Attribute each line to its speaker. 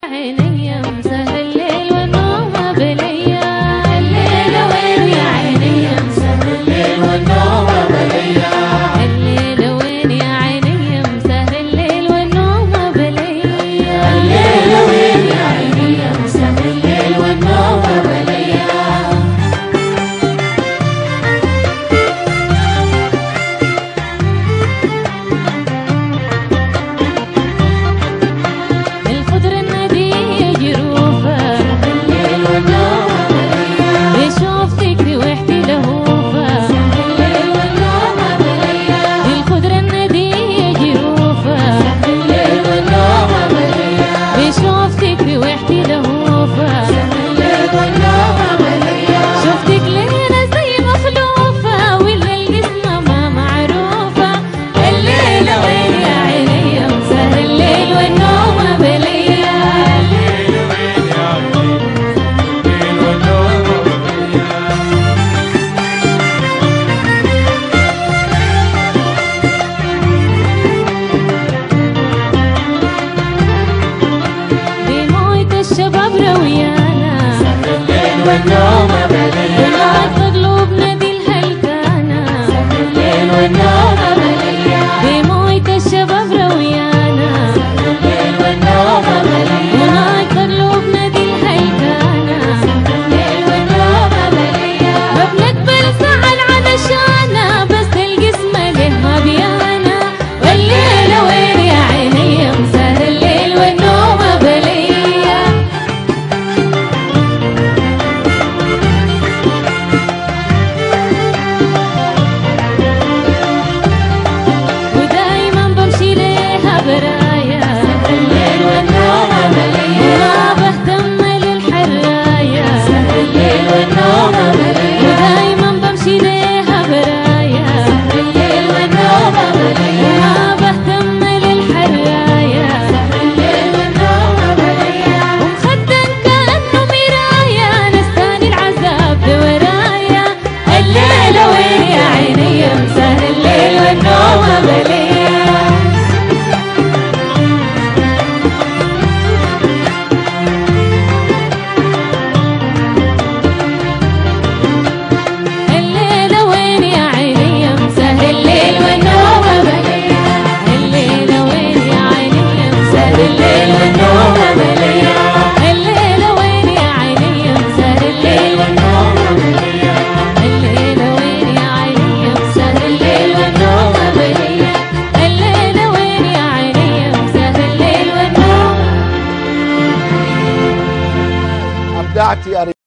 Speaker 1: عيني مسهر الليل والنوم بليا، الليل وين يا عيني مسهر الليل والنوم بليا، الليل وين يا عيني مسهر الليل والنوم بليا، الليل وين يا عيني مسهر الليل والنوم بليا. الشباب رويانا سهر الليل والنوم بليا، قلوبنا دي الهلكانة سهر الليل والنوم بليا، بموت الشباب رويانا سهر الليل والنوم بليا، قلوبنا دي الهلكانة سهر الليل والنوم بليا، ما بنقبل زعل علشانا بس الجسم له ما بيانا، والليل وين يا عيني مسهر الليل والنوم بليا. برايا سهر الليل والنوم بليا، وما بهتم للحرايا سهر الليل والنوم بليا، ودايما بمشي ليها برايا سهر الليل والنوم بليا، وما بهتم للحرايا سهر الليل والنوم بليا، ومخدن كأنه مرايا نستاني العذاب بورايا، الليل وين يا عيني مسهر الليل والنوم بليا.
Speaker 2: أبدعت يا